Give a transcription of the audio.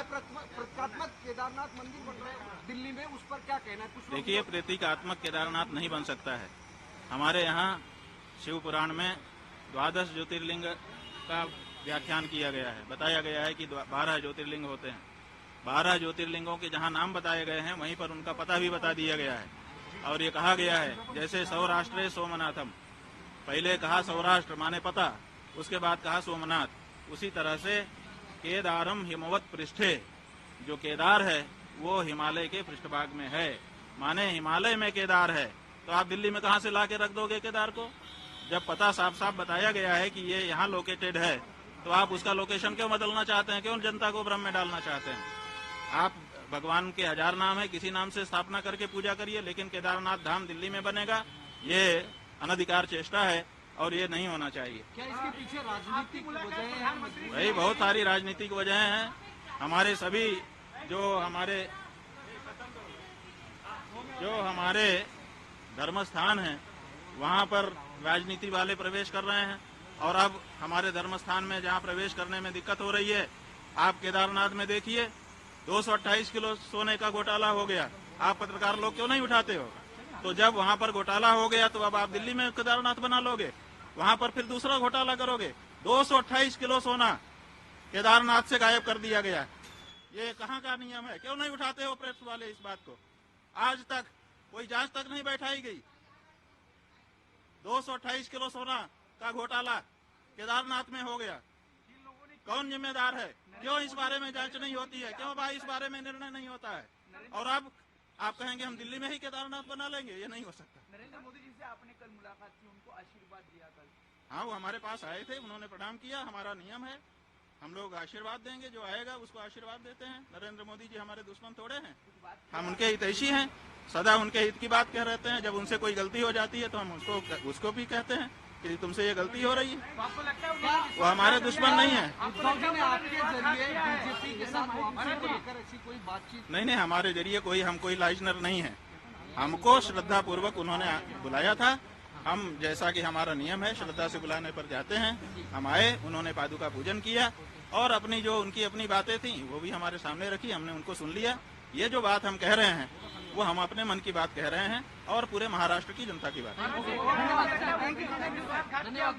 है, प्रतीकात्मक केदारनाथ मंदिर बन रहा है दिल्ली में, उस पर क्या कहना है? देखिए, प्रतीकात्मक केदारनाथ नहीं बन सकता है। हमारे यहाँ शिव पुराण में 12 ज्योतिर्लिंग का व्याख्यान किया गया है। बताया गया है कि 12 ज्योतिर्लिंग होते हैं। 12 ज्योतिर्लिंगों के जहाँ नाम बताए गए हैं वहीं पर उनका पता भी बता दिया गया है। और ये कहा गया है जैसे सौराष्ट्रे सोमनाथम, पहले कहा सौराष्ट्र माने पता, उसके बाद कहा सोमनाथ। उसी तरह से केदारम हिमवत पृष्ठे, जो केदार है वो हिमालय के पृष्ठभाग में है, माने हिमालय में केदार है। तो आप दिल्ली में कहाँ से ला के रख दोगे केदार को? जब पता साफ साफ बताया गया है कि ये यहाँ लोकेटेड है, तो आप उसका लोकेशन क्यों बदलना चाहते हैं? क्यों जनता को भ्रम में डालना चाहते हैं? आप भगवान के 1000 नाम है, किसी नाम से स्थापना करके पूजा करिए, लेकिन केदारनाथ धाम दिल्ली में बनेगा, ये अनधिकार चेष्टा है और ये नहीं होना चाहिए। क्या इसके पीछे राजनीतिक वजह है? भाई बहुत सारी राजनीतिक वजहें हैं। हमारे सभी जो हमारे धर्म स्थान हैं वहाँ पर राजनीति वाले प्रवेश कर रहे हैं। और अब हमारे धर्म स्थान में जहाँ प्रवेश करने में दिक्कत हो रही है, आप केदारनाथ में देखिए 228 किलो सोने का घोटाला हो गया। आप पत्रकार लोग क्यों नहीं उठाते हो? तो जब वहाँ पर घोटाला हो गया तो अब आप दिल्ली में केदारनाथ बना लोगे, वहाँ पर फिर दूसरा घोटाला करोगे। 228 किलो सोना केदारनाथ से गायब कर दिया गया। ये कहाँ का नियम है? क्यों नहीं उठाते हो प्रेस वाले इस बात को? आज तक कोई जांच तक नहीं बैठाई गई। 228 किलो सोना का घोटाला केदारनाथ में हो गया। कौन जिम्मेदार है? क्यों इस बारे में जांच नहीं होती है? क्यों भाई इस बारे में निर्णय नहीं होता है? और अब आप कहेंगे हम दिल्ली में ही केदारनाथ बना लेंगे, ये नहीं हो सकता। नरेंद्र मोदी जी से आपने कल मुलाकात की, उनको आशीर्वाद दिया कल? हाँ, वो हमारे पास आए थे, उन्होंने प्रणाम किया। हमारा नियम है, हम लोग आशीर्वाद देंगे, जो आएगा उसको आशीर्वाद देते हैं। नरेंद्र मोदी जी हमारे दुश्मन थोड़े हैं, हम उनके हितैषी हैं, सदा उनके हित की बात कह रहते हैं। जब उनसे कोई गलती हो जाती है तो हम उसको भी कहते हैं कि तुमसे ये गलती हो रही है। आपको लगता है वो हमारे दुश्मन नहीं है। उद्धव जी ने आपके जरिए बीजेपी के साथ वापसी को लेकर ऐसी कोई बातचीत? नहीं, हमारे जरिए हम कोई लाइजनर नहीं है। हमको श्रद्धा पूर्वक उन्होंने बुलाया था। हम, जैसा कि हमारा नियम है, श्रद्धा से बुलाने पर जाते हैं। हम आए, उन्होंने पादुका पूजन किया और अपनी जो उनकी अपनी बातें थी वो भी हमारे सामने रखी, हमने उनको सुन लिया। ये जो बात हम कह रहे हैं वो हम अपने मन की बात कह रहे हैं और पूरे महाराष्ट्र की जनता की बात। धन्यवाद।